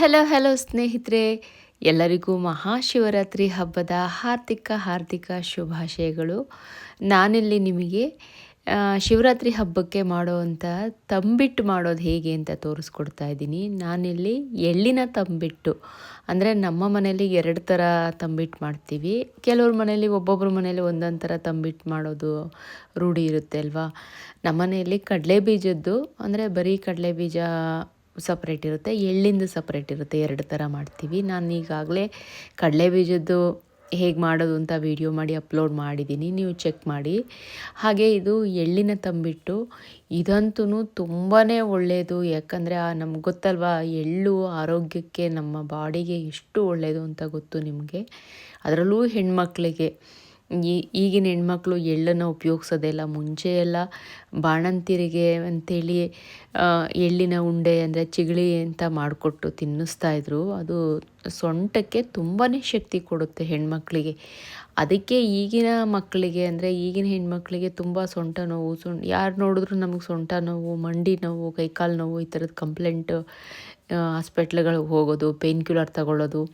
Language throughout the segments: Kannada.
ಹಲೋ ಸ್ನೇಹಿತರೆ, ಎಲ್ಲರಿಗೂ ಮಹಾಶಿವರಾತ್ರಿ ಹಬ್ಬದ ಹಾರ್ದಿಕ ಶುಭಾಶಯಗಳು. ನಾನಿಲ್ಲಿ ನಿಮಗೆ ಶಿವರಾತ್ರಿ ಹಬ್ಬಕ್ಕೆ ಮಾಡುವಂಥ ತಂಬಿಟ್ಟು ಮಾಡೋದು ಹೇಗೆ ಅಂತ ತೋರಿಸ್ಕೊಡ್ತಾ ಇದ್ದೀನಿ. ನಾನಿಲ್ಲಿ ಎಳ್ಳಿನ ತಂಬಿಟ್ಟು, ಅಂದರೆ ನಮ್ಮ ಮನೇಲಿ 2 ಥರ ತಂಬಿಟ್ಟು ಮಾಡ್ತೀವಿ. ಕೆಲವ್ರ ಮನೇಲಿ ಒಬ್ಬೊಬ್ಬರ ಮನೇಲಿ ಒಂದೊಂದು ಥರ ತಂಬಿಟ್ಟು ಮಾಡೋದು ರೂಢಿ ಇರುತ್ತೆ ಅಲ್ವಾ. ನಮ್ಮ ಮನೆಯಲ್ಲಿ ಕಡಲೆ ಬೀಜದ್ದು, ಅಂದರೆ ಬರೀ ಕಡಲೆ ಬೀಜ ಸಪ್ರೇಟ್ ಇರುತ್ತೆ, ಎಳ್ಳಿಂದು ಸಪ್ರೇಟ್ ಇರುತ್ತೆ. 2 ಥರ ಮಾಡ್ತೀವಿ. ನಾನು ಈಗಾಗಲೇ ಕಡಲೆ ಬೀಜದ್ದು ಹೇಗೆ ಮಾಡೋದು ಅಂತ ವಿಡಿಯೋ ಮಾಡಿ ಅಪ್ಲೋಡ್ ಮಾಡಿದ್ದೀನಿ, ನೀವು ಚೆಕ್ ಮಾಡಿ. ಹಾಗೆ ಇದು ಎಳ್ಳಿನ ತಂಬಿಟ್ಟು, ಇದಂತೂ ತುಂಬಾ ಒಳ್ಳೆಯದು. ಯಾಕಂದರೆ ನಮ್ಗೆ ಗೊತ್ತಲ್ವಾ, ಎಳ್ಳು ಆರೋಗ್ಯಕ್ಕೆ, ನಮ್ಮ ಬಾಡಿಗೆ ಎಷ್ಟು ಒಳ್ಳೆಯದು ಅಂತ ಗೊತ್ತು ನಿಮಗೆ. ಅದರಲ್ಲೂ ಹೆಣ್ಮಕ್ಳಿಗೆ, ಈಗಿನ ಹೆಣ್ಮಕ್ಳು ಎಳ್ಳನ್ನು ಉಪಯೋಗಿಸೋದೆಲ್ಲ. ಮುಂಚೆ ಎಲ್ಲ ಬಾಣಂತಿರಿಗೆ ಅಂಥೇಳಿ ಎಳ್ಳಿನ ಉಂಡೆ, ಅಂದರೆ ಚಿಗಳಿ ಅಂತ ಮಾಡಿಕೊಟ್ಟು ತಿನ್ನಿಸ್ತಾಯಿದ್ರು. ಅದು ಸೊಂಟಕ್ಕೆ ತುಂಬಾ ಶಕ್ತಿ ಕೊಡುತ್ತೆ ಹೆಣ್ಮಕ್ಳಿಗೆ. ಅದಕ್ಕೆ ಈಗಿನ ಮಕ್ಕಳಿಗೆ, ಅಂದರೆ ಈಗಿನ ಹೆಣ್ಮಕ್ಳಿಗೆ ತುಂಬ ಸೊಂಟ ನೋವು, ಯಾರು ನೋಡಿದ್ರು ನಮಗೆ ಸೊಂಟ ನೋವು, ಮಂಡಿ ನೋವು, ಕೈಕಾಲು ನೋವು, ಈ ಥರದ ಕಂಪ್ಲೇಂಟ್, ಹಾಸ್ಪಿಟ್ಲ್ಗಳಿಗೆ ಹೋಗೋದು, ಪೇನ್ ಕಿಲ್ಲರ್ ತಗೊಳ್ಳೋದು,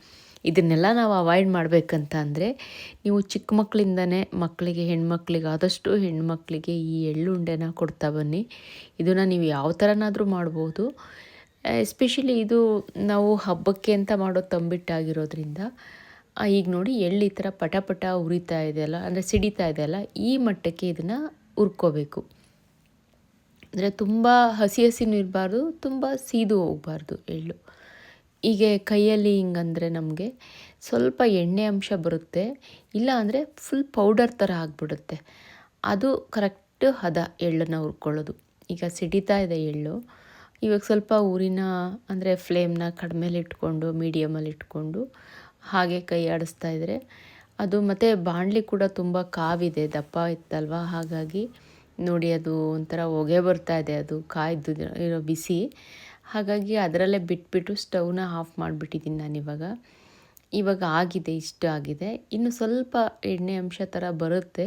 ಇದನ್ನೆಲ್ಲ ನಾವು ಅವಾಯ್ಡ್ ಮಾಡಬೇಕಂತ ಅಂದರೆ ನೀವು ಚಿಕ್ಕ ಮಕ್ಕಳಿಂದನೇ ಮಕ್ಕಳಿಗೆ, ಹೆಣ್ಮಕ್ಳಿಗೆ, ಆದಷ್ಟು ಹೆಣ್ಮಕ್ಳಿಗೆ ಈ ಎಳ್ಳುಂಡೆನ ಕೊಡ್ತಾ ಬನ್ನಿ. ಇದನ್ನು ನೀವು ಯಾವ ಥರನಾದರೂ ಮಾಡ್ಬೋದು. ಎಸ್ಪೆಷಲಿ ಇದು ನಾವು ಹಬ್ಬಕ್ಕೆ ಅಂತ ಮಾಡೋ ತಂಬಿಟ್ಟಾಗಿರೋದ್ರಿಂದ, ಈಗ ನೋಡಿ ಎಳ್ಳು ಈ ಥರ ಪಟ ಉರಿತಾ ಇದೆಯಲ್ಲ, ಅಂದರೆ ಸಿಡಿತಾ ಇದೆಯಲ್ಲ, ಈ ಮಟ್ಟಕ್ಕೆ ಇದನ್ನು ಹುರ್ಕೋಬೇಕು. ಅಂದರೆ ತುಂಬ ಹಸಿನೂ ಇರಬಾರ್ದು, ತುಂಬ ಸೀದು ಹೋಗಬಾರ್ದು ಎಳ್ಳು. ಹೀಗೆ ಕೈಯಲ್ಲಿ ಹಿಂಗಂದರೆ ನಮಗೆ ಸ್ವಲ್ಪ ಎಣ್ಣೆ ಅಂಶ ಬರುತ್ತೆ, ಇಲ್ಲ ಅಂದರೆ ಫುಲ್ ಪೌಡರ್ ಥರ ಆಗಿಬಿಡುತ್ತೆ. ಅದು ಕರೆಕ್ಟ್ ಹದ ಎಳ್ಳನ್ನು ಹುರ್ಕೊಳ್ಳೋದು. ಈಗ ಸಿಡಿತಾ ಇದೆ ಎಳ್ಳು, ಇವಾಗ ಸ್ವಲ್ಪ ಊರಿನ, ಅಂದರೆ ಫ್ಲೇಮ್ನ ಕಡಿಮೆಲಿಟ್ಕೊಂಡು ಮೀಡಿಯಮಲ್ಲಿ ಇಟ್ಕೊಂಡು ಹಾಗೆ ಕೈ ಆಡಿಸ್ತಾ ಇದ್ದರೆ ಅದು, ಮತ್ತು ಬಾಣಲಿ ಕೂಡ ತುಂಬ ಕಾವಿದೆ, ದಪ್ಪ ಇತ್ತಲ್ವ, ಹಾಗಾಗಿ ನೋಡಿ ಅದು ಒಂಥರ ಹೊಗೆ ಬರ್ತಾ ಇದೆ, ಅದು ಕಾಯ್ದು ಇರೋ ಬಿಸಿ. ಹಾಗಾಗಿ ಅದರಲ್ಲೇ ಬಿಟ್ಬಿಟ್ಟು ಸ್ಟವ್ನ ಆಫ್ ಮಾಡಿಬಿಟ್ಟಿದ್ದೀನಿ ಇವಾಗ ಆಗಿದೆ, ಇಷ್ಟು ಆಗಿದೆ. ಇನ್ನು ಸ್ವಲ್ಪ ಎಣ್ಣೆ ಅಂಶ ಥರ ಬರುತ್ತೆ.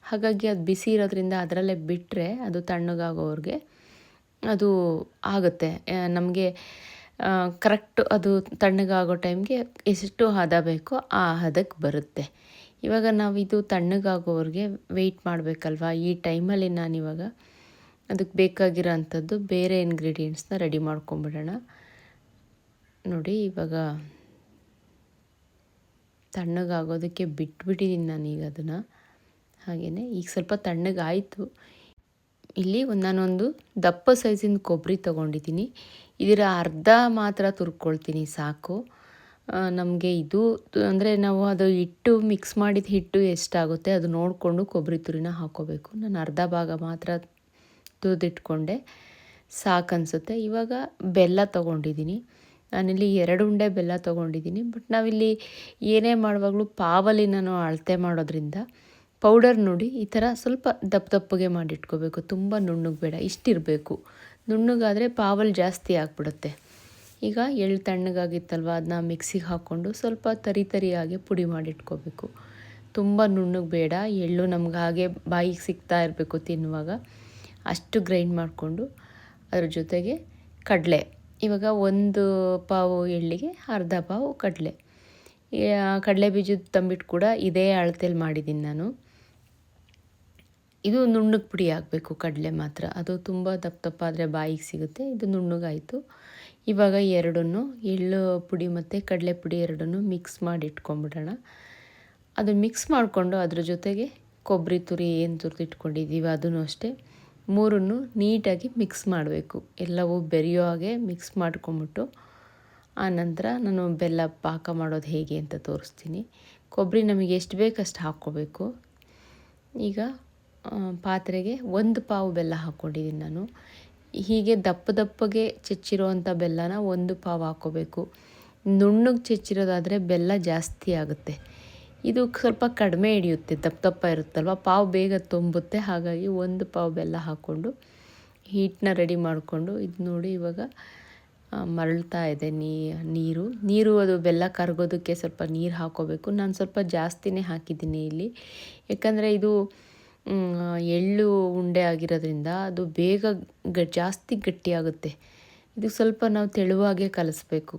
ಹಾಗಾಗಿ ಅದು ಬಿಸಿ ಇರೋದ್ರಿಂದ ಅದರಲ್ಲೇ ಬಿಟ್ಟರೆ ಅದು ತಣ್ಣಗಾಗೋವ್ರಿಗೆ ಅದು ಆಗುತ್ತೆ. ನಮಗೆ ಕರೆಕ್ಟು ಅದು ತಣ್ಣಗಾಗೋ ಟೈಮ್ಗೆ ಎಷ್ಟು ಹದ ಬೇಕೋ ಆ ಹದಕ್ಕೆ ಬರುತ್ತೆ. ಇವಾಗ ನಾವು ಇದು ತಣ್ಣಗಾಗೋವ್ರಿಗೆ ವೆಯ್ಟ್ ಮಾಡಬೇಕಲ್ವ. ಈ ಟೈಮಲ್ಲಿ ನಾನಿವಾಗ ಅದಕ್ಕೆ ಬೇಕಾಗಿರೋ ಅಂಥದ್ದು ಬೇರೆ ಇಂಗ್ರೀಡಿಯೆಂಟ್ಸ್ನ ರೆಡಿ ಮಾಡ್ಕೊಂಬಿಡೋಣ. ನೋಡಿ ಇವಾಗ ತಣ್ಣಗಾಗೋದಕ್ಕೆ ಬಿಟ್ಬಿಟ್ಟಿದ್ದೀನಿ ನಾನೀಗ ಅದನ್ನು. ಹಾಗೆಯೇ ಈಗ ಸ್ವಲ್ಪ ತಣ್ಣಗಾಯಿತು. ಇಲ್ಲಿ ನಾನೊಂದು ದಪ್ಪ ಸೈಜಿನ ಕೊಬ್ಬರಿ ತೊಗೊಂಡಿದ್ದೀನಿ. ಇದರ ಅರ್ಧ ಮಾತ್ರ ತುರ್ಕೊಳ್ತೀನಿ ಸಾಕು. ನಮಗೆ ಇದು, ಅಂದರೆ ನಾವು ಅದು ಹಿಟ್ಟು ಮಿಕ್ಸ್ ಮಾಡಿದ ಹಿಟ್ಟು ಎಷ್ಟಾಗುತ್ತೆ ಅದು ನೋಡಿಕೊಂಡು ಕೊಬ್ಬರಿ ತುರಿನ ಹಾಕ್ಕೋಬೇಕು. ನಾನು ಅರ್ಧ ಭಾಗ ಮಾತ್ರ ತುರಿದಿಟ್ಕೊಂಡೆ, ಸಾಕನ್ಸುತ್ತೆ. ಇವಾಗ ಬೆಲ್ಲ ತೊಗೊಂಡಿದ್ದೀನಿ. ನಾನಿಲ್ಲಿ 2 ಉಂಡೆ ಬೆಲ್ಲ ತೊಗೊಂಡಿದ್ದೀನಿ. ಬಟ್ ನಾವಿಲ್ಲಿ ಏನೇ ಮಾಡುವಾಗಲೂ ಪಾವಲ್ಲಿ ನಾನು ಅಳತೆ ಮಾಡೋದ್ರಿಂದ ಪೌಡರ್ ನೋಡಿ ಈ ಥರ ಸ್ವಲ್ಪ ದಪ್ಪಗೆ ಮಾಡಿಟ್ಕೋಬೇಕು. ತುಂಬ ನುಣ್ಣಗೆ ಬೇಡ, ಇಷ್ಟಿರಬೇಕು. ನುಣ್ಣಗಾದರೆ ಪಾವಲ್ ಜಾಸ್ತಿ ಆಗಿಬಿಡುತ್ತೆ. ಈಗ ಎಳ್ಳು ತಣ್ಣಗಾಗಿತ್ತಲ್ವ, ಅದನ್ನ ಮಿಕ್ಸಿಗೆ ಹಾಕ್ಕೊಂಡು ಸ್ವಲ್ಪ ತರಿಯಾಗಿ ಪುಡಿ ಮಾಡಿಟ್ಕೋಬೇಕು. ತುಂಬ ನುಣ್ಣಗೆ ಬೇಡ, ಎಳ್ಳು ನಮ್ಗೆ ಹಾಗೆ ಬಾಯಿಗೆ ಸಿಗ್ತಾ ಇರಬೇಕು ತಿನ್ನುವಾಗ. ಅಷ್ಟು ಗ್ರೈಂಡ್ ಮಾಡಿಕೊಂಡು ಅದ್ರ ಜೊತೆಗೆ ಕಡಲೆ, ಇವಾಗ 1 ಪಾವು ಎಳ್ಳಿಗೆ ಅರ್ಧ ಪಾವು ಕಡಲೆ. ಕಡಲೆ ಬೀಜದ ತಂಬಿಟ್ಟು ಕೂಡ ಇದೇ ಅಳತೆಯಲ್ಲಿ ಮಾಡಿದ್ದೀನಿ ನಾನು. ಇದು ನುಣ್ಣಗೆ ಪುಡಿ ಆಗಬೇಕು ಕಡಲೆ ಮಾತ್ರ, ಅದು ತುಂಬ ದಪ್ಪ ಆದರೆ ಬಾಯಿಗೆ ಸಿಗುತ್ತೆ. ಇದು ನುಣ್ಣಗಾಯಿತು. ಇವಾಗ ಎರಡನ್ನೂ, ಎಳ್ಳು ಪುಡಿ ಮತ್ತು ಕಡಲೆ ಪುಡಿ ಎರಡನ್ನೂ ಮಿಕ್ಸ್ ಮಾಡಿ ಇಟ್ಕೊಂಬಿಡೋಣ. ಅದು ಮಿಕ್ಸ್ ಮಾಡಿಕೊಂಡು ಅದ್ರ ಜೊತೆಗೆ ಕೊಬ್ಬರಿ ತುರಿ ಏನು ತುರಿದಿಟ್ಕೊಂಡಿದ್ದೀವಿ ಅದನ್ನು ಅಷ್ಟೇ, 3 ನೀಟಾಗಿ ಮಿಕ್ಸ್ ಮಾಡಬೇಕು. ಎಲ್ಲವೂ ಬೆರೆಯೋ ಹಾಗೆ ಮಿಕ್ಸ್ ಮಾಡ್ಕೊಂಬಿಟ್ಟು ಆನಂತರ ನಾನು ಬೆಲ್ಲ ಪಾಕ ಮಾಡೋದು ಹೇಗೆ ಅಂತ ತೋರಿಸ್ತೀನಿ. ಕೊಬ್ಬರಿ ನಮಗೆ ಎಷ್ಟು ಬೇಕಷ್ಟು ಹಾಕ್ಕೋಬೇಕು. ಈಗ ಪಾತ್ರೆಗೆ 1 ಪಾವು ಬೆಲ್ಲ ಹಾಕ್ಕೊಂಡಿದ್ದೀನಿ ನಾನು. ಹೀಗೆ ದಪ್ಪಗೆ ಚೆಚ್ಚಿರೋವಂಥ ಬೆಲ್ಲನ 1 ಪಾವು ಹಾಕ್ಕೋಬೇಕು. ನುಣ್ಣಗೆ ಚೆಚ್ಚಿರೋದಾದರೆ ಬೆಲ್ಲ ಜಾಸ್ತಿ ಆಗುತ್ತೆ. ಇದು ಸ್ವಲ್ಪ ಕಡಿಮೆ ಹಿಡಿಯುತ್ತೆ, ದಪ್ಪ ಇರುತ್ತಲ್ವ, ಪಾವು ಬೇಗ ತುಂಬುತ್ತೆ. ಹಾಗಾಗಿ 1 ಪಾವು ಬೆಲ್ಲ ಹಾಕ್ಕೊಂಡು ಹೀಟನ್ನ ರೆಡಿ ಮಾಡಿಕೊಂಡು, ಇದು ನೋಡಿ ಇವಾಗ ಮರಳ್ತಾ ಇದೆ ನೀರು ಅದು ಬೆಲ್ಲ ಕರಗೋದಕ್ಕೆ ಸ್ವಲ್ಪ ನೀರು ಹಾಕ್ಕೋಬೇಕು. ನಾನು ಸ್ವಲ್ಪ ಜಾಸ್ತಿನೇ ಹಾಕಿದ್ದೀನಿ ಇಲ್ಲಿ, ಯಾಕಂದರೆ ಇದು ಎಳ್ಳು ಉಂಡೆ ಆಗಿರೋದ್ರಿಂದ ಅದು ಬೇಗ ಜಾಸ್ತಿ ಗಟ್ಟಿಯಾಗುತ್ತೆ. ಇದಕ್ಕೆ ಸ್ವಲ್ಪ ನಾವು ತೆಳುವಾಗೆ ಕಲಿಸ್ಬೇಕು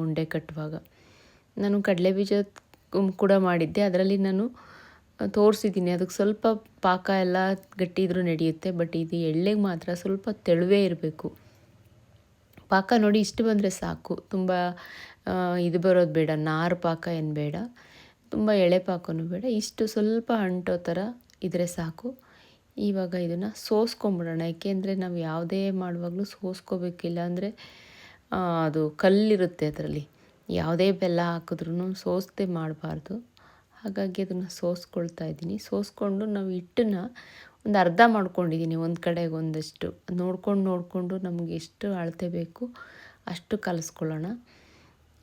ಉಂಡೆ ಕಟ್ಟುವಾಗ. ನಾನು ಕಡಲೆಬೀಜ ಕೂಡ ಮಾಡಿದ್ದೆ, ಅದರಲ್ಲಿ ನಾನು ತೋರಿಸಿದ್ದೀನಿ. ಅದಕ್ಕೆ ಸ್ವಲ್ಪ ಪಾಕ ಎಲ್ಲ ಗಟ್ಟಿ ಇದ್ರೂ ನಡೆಯುತ್ತೆ, ಬಟ್ ಇದು ಎಳ್ಳಿಗೆ ಮಾತ್ರ ಸ್ವಲ್ಪ ತೆಳುವೇ ಇರಬೇಕು. ಪಾಕ ನೋಡಿ ಇಷ್ಟು ಬಂದರೆ ಸಾಕು, ತುಂಬ ಇದು ಬರೋದು ಬೇಡ, ನಾರು ಪಾಕ ಏನು ಬೇಡ, ತುಂಬ ಎಳೆ ಪಾಕನೂ ಬೇಡ, ಇಷ್ಟು ಸ್ವಲ್ಪ ಅಂಟೋ ಥರ ಇದ್ದರೆ ಸಾಕು. ಇವಾಗ ಇದನ್ನು ಸೋಸ್ಕೊಂಬಿಡೋಣ, ಏಕೆಂದರೆ ನಾವು ಯಾವುದೇ ಮಾಡುವಾಗಲೂ ಸೋಸ್ಕೋಬೇಕಿಲ್ಲ ಅಂದರೆ ಅದು ಕಲ್ಲಿರುತ್ತೆ ಅದರಲ್ಲಿ. ಯಾವುದೇ ಬೆಲ್ಲ ಹಾಕಿದ್ರೂ ಸೋಸದೆ ಮಾಡಬಾರ್ದು. ಹಾಗಾಗಿ ಅದನ್ನು ಸೋಸ್ಕೊಳ್ತಾ ಇದ್ದೀನಿ. ಸೋಸ್ಕೊಂಡು ನಾವು ಹಿಟ್ಟನ್ನು ಒಂದು ಅರ್ಧ ಮಾಡ್ಕೊಂಡಿದ್ದೀನಿ, ಒಂದು ಕಡೆಗೆ ಒಂದಷ್ಟು ನೋಡಿಕೊಂಡು ನಮಗೆ ಎಷ್ಟು ಅಳತೆ ಬೇಕು ಅಷ್ಟು ಕಲಿಸ್ಕೊಳ್ಳೋಣ.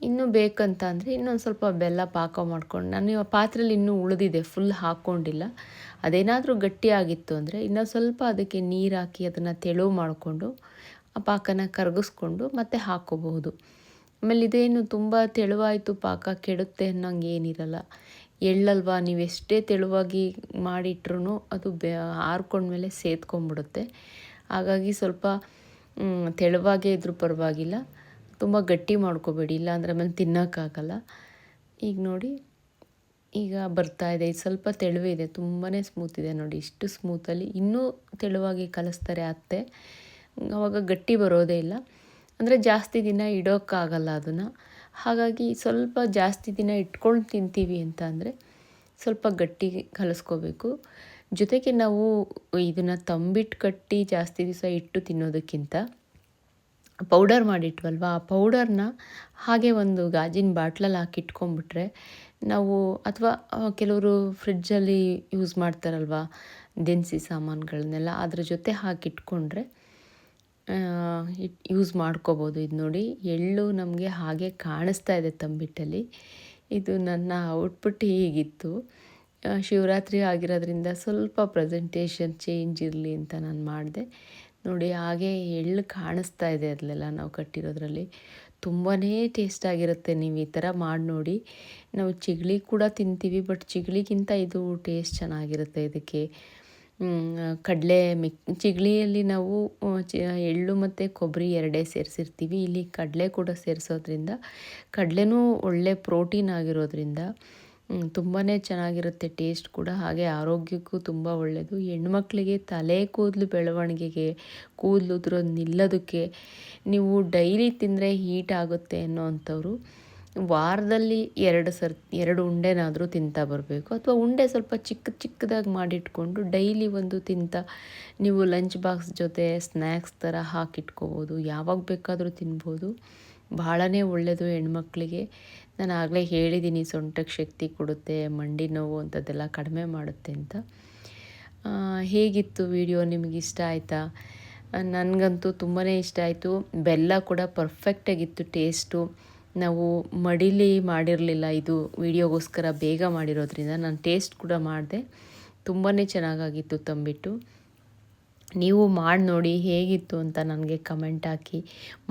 ಇನ್ನೂ ಬೇಕಂತ ಅಂದರೆ ಇನ್ನೊಂದು ಸ್ವಲ್ಪ ಬೆಲ್ಲ ಪಾಕ ಮಾಡ್ಕೊಂಡು, ನಾನು ಆ ಪಾತ್ರೆಯಲ್ಲಿ ಇನ್ನೂ ಉಳಿದಿದೆ, ಫುಲ್ ಹಾಕ್ಕೊಂಡಿಲ್ಲ. ಅದೇನಾದರೂ ಗಟ್ಟಿಯಾಗಿತ್ತು ಅಂದರೆ ಇನ್ನೊಂದು ಸ್ವಲ್ಪ ಅದಕ್ಕೆ ನೀರು ಹಾಕಿ ಅದನ್ನು ತೆಳು ಮಾಡಿಕೊಂಡು ಆ ಪಾಕನ ಕರಗಿಸ್ಕೊಂಡು ಮತ್ತೆ ಹಾಕ್ಕೋಬಹುದು. ಆಮೇಲೆ ಇದೇನು ತುಂಬ ತೆಳುವಾಯಿತು ಪಾಕ ಕೆಡುತ್ತೆ ಅನ್ನೋಂಗೆ ಏನಿರಲ್ಲ. ಎಳ್ಳಲ್ವಾ, ನೀವು ಎಷ್ಟೇ ತೆಳುವಾಗಿ ಮಾಡಿಟ್ರೂ ಅದು ಆರ್ಕೊಂಡ್ಮೇಲೆ ಸೇದ್ಕೊಂಡ್ಬಿಡುತ್ತೆ. ಹಾಗಾಗಿ ಸ್ವಲ್ಪ ತೆಳುವಾಗೇ ಇದ್ರೂ ಪರವಾಗಿಲ್ಲ, ತುಂಬ ಗಟ್ಟಿ ಮಾಡ್ಕೋಬೇಡಿ, ಇಲ್ಲಾಂದ್ರೆ ಆಮೇಲೆ ತಿನ್ನೋಕ್ಕಾಗಲ್ಲ. ಈಗ ನೋಡಿ, ಈಗ ಬರ್ತಾಯಿದೆ, ಇದು ಸ್ವಲ್ಪ ತೆಳುವಿದೆ, ತುಂಬಾ ಸ್ಮೂತ್ ಇದೆ ನೋಡಿ. ಇಷ್ಟು ಸ್ಮೂತಲ್ಲಿ ಇನ್ನೂ ತೆಳುವಾಗಿ ಕಲಿಸ್ತಾರೆ ಅತ್ತೆ, ಆವಾಗ ಗಟ್ಟಿ ಬರೋದೇ ಇಲ್ಲ. ಅಂದರೆ ಜಾಸ್ತಿ ದಿನ ಇಡೋಕ್ಕಾಗಲ್ಲ ಅದನ್ನು. ಹಾಗಾಗಿ ಸ್ವಲ್ಪ ಜಾಸ್ತಿ ದಿನ ಇಟ್ಕೊಂಡು ತಿಂತೀವಿ ಅಂತ ಅಂದರೆ ಸ್ವಲ್ಪ ಗಟ್ಟಿ ಕಲಿಸ್ಕೋಬೇಕು. ಜೊತೆಗೆ ನಾವು ಇದನ್ನು ತಂಬಿಟ್ಟು ಕಟ್ಟಿ ಜಾಸ್ತಿ ದಿವಸ ಇಟ್ಟು ತಿನ್ನೋದಕ್ಕಿಂತ ಪೌಡರ್ ಮಾಡಿಟ್ವಲ್ವ, ಆ ಪೌಡರ್ನ ಹಾಗೆ ಒಂದು ಗಾಜಿನ ಬಾಟ್ಲಲ್ಲಿ ಹಾಕಿಟ್ಕೊಂಡ್ಬಿಟ್ರೆ ನಾವು, ಅಥವಾ ಕೆಲವರು ಫ್ರಿಡ್ಜಲ್ಲಿ ಯೂಸ್ ಮಾಡ್ತಾರಲ್ವ ದಿನಸಿ ಸಾಮಾನುಗಳನ್ನೆಲ್ಲ, ಅದ್ರ ಜೊತೆ ಹಾಕಿಟ್ಕೊಂಡ್ರೆ ಯೂಸ್ ಮಾಡ್ಕೋಬೋದು. ಇದು ನೋಡಿ, ಎಳ್ಳು ನಮಗೆ ಹಾಗೆ ಕಾಣಿಸ್ತಾ ಇದೆ ತಂಬಿಟ್ಟಲ್ಲಿ. ಇದು ನನ್ನ ಔಟ್ಪುಟ್ ಹೀಗಿತ್ತು. ಶಿವರಾತ್ರಿ ಆಗಿರೋದ್ರಿಂದ ಸ್ವಲ್ಪ ಪ್ರೆಸೆಂಟೇಷನ್ ಚೇಂಜ್ ಇರಲಿ ಅಂತ ನಾನು ಮಾಡಿದೆ. ನೋಡಿ, ಹಾಗೆ ಎಳ್ಳು ಕಾಣಿಸ್ತಾ ಇದೆ ಅದರಲ್ಲೆಲ್ಲ ನಾವು ಕಟ್ಟಿರೋದ್ರಲ್ಲಿ. ತುಂಬಾ ಟೇಸ್ಟಾಗಿರುತ್ತೆ, ನೀವು ಈ ಥರ ಮಾಡಿ ನೋಡಿ. ನಾವು ಚಿಗಳಿ ಕೂಡ ತಿಂತೀವಿ, ಬಟ್ ಚಿಗಳಿಗಿಂತ ಇದು ಟೇಸ್ಟ್ ಚೆನ್ನಾಗಿರುತ್ತೆ. ಇದಕ್ಕೆ ಕಡಲೆ ಚಿಗಳಿಯಲ್ಲಿ ನಾವು ಎಳ್ಳು ಮತ್ತು ಕೊಬ್ಬರಿ ಎರಡೇ ಸೇರಿಸಿರ್ತೀವಿ. ಇಲ್ಲಿ ಕಡಲೆ ಕೂಡ ಸೇರಿಸೋದ್ರಿಂದ, ಕಡಲೆನೂ ಒಳ್ಳೆ ಪ್ರೋಟೀನ್ ಆಗಿರೋದ್ರಿಂದ ತುಂಬಾ ಚೆನ್ನಾಗಿರುತ್ತೆ ಟೇಸ್ಟ್ ಕೂಡ. ಹಾಗೆ ಆರೋಗ್ಯಕ್ಕೂ ತುಂಬ ಒಳ್ಳೆಯದು. ಹೆಣ್ಮಕ್ಳಿಗೆ ತಲೆ ಕೂದಲು ಬೆಳವಣಿಗೆಗೆ, ಕೂದಲು ಉದುರೋದು ನಿಲ್ಲೋದಕ್ಕೆ, ನೀವು ಡೈಲಿ ತಿಂದರೆ ಹೀಟ್ ಆಗುತ್ತೆ ಅನ್ನೋ ಅಂಥವ್ರು ವಾರದಲ್ಲಿ 2 ಉಂಡೆನಾದರೂ ತಿಂತಾ ಬರಬೇಕು. ಅಥವಾ ಉಂಡೆ ಸ್ವಲ್ಪ ಚಿಕ್ಕದಾಗಿ ಮಾಡಿಟ್ಕೊಂಡು ಡೈಲಿ ಒಂದು ತಿಂತಾ ನೀವು ಲಂಚ್ ಬಾಕ್ಸ್ ಜೊತೆ ಸ್ನ್ಯಾಕ್ಸ್ ಥರ ಹಾಕಿಟ್ಕೋಬೋದು. ಯಾವಾಗ ಬೇಕಾದರೂ ತಿನ್ಬೋದು. ಭಾಳನೇ ಒಳ್ಳೆಯದು ಹೆಣ್ಮಕ್ಳಿಗೆ. ನಾನು ಆಗಲೇ ಹೇಳಿದ್ದೀನಿ, ಸೊಂಟಕ್ಕೆ ಶಕ್ತಿ ಕೊಡುತ್ತೆ, ಮಂಡಿ ನೋವು ಅಂಥದ್ದೆಲ್ಲ ಕಡಿಮೆ ಮಾಡುತ್ತೆ ಅಂತ. ಹೇಗಿತ್ತು ವಿಡಿಯೋ? ನಿಮಗೆ ಇಷ್ಟ ಆಯಿತಾ? ನನಗಂತೂ ತುಂಬಾ ಇಷ್ಟ ಆಯಿತು. ಬೆಲ್ಲ ಕೂಡ ಪರ್ಫೆಕ್ಟಾಗಿತ್ತು ಟೇಸ್ಟು. ನಾವು ಮಡಿಲಿ ಮಾಡಿರಲಿಲ್ಲ, ಇದು ವಿಡಿಯೋಗೋಸ್ಕರ ಬೇಗ ಮಾಡಿರೋದ್ರಿಂದ ನಾನು ಟೇಸ್ಟ್ ಕೂಡ ಮಾಡಿದೆ. ತುಂಬಾ ಚೆನ್ನಾಗಾಗಿತ್ತು ತಂಬಿಟ್ಟು. ನೀವು ಮಾಡಿ ನೋಡಿ ಹೇಗಿತ್ತು ಅಂತ ನನಗೆ ಕಮೆಂಟ್ ಹಾಕಿ.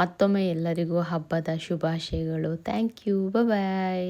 ಮತ್ತೊಮ್ಮೆ ಎಲ್ಲರಿಗೂ ಹಬ್ಬದ ಶುಭಾಶಯಗಳು. Thank you. ಬಾಯ್.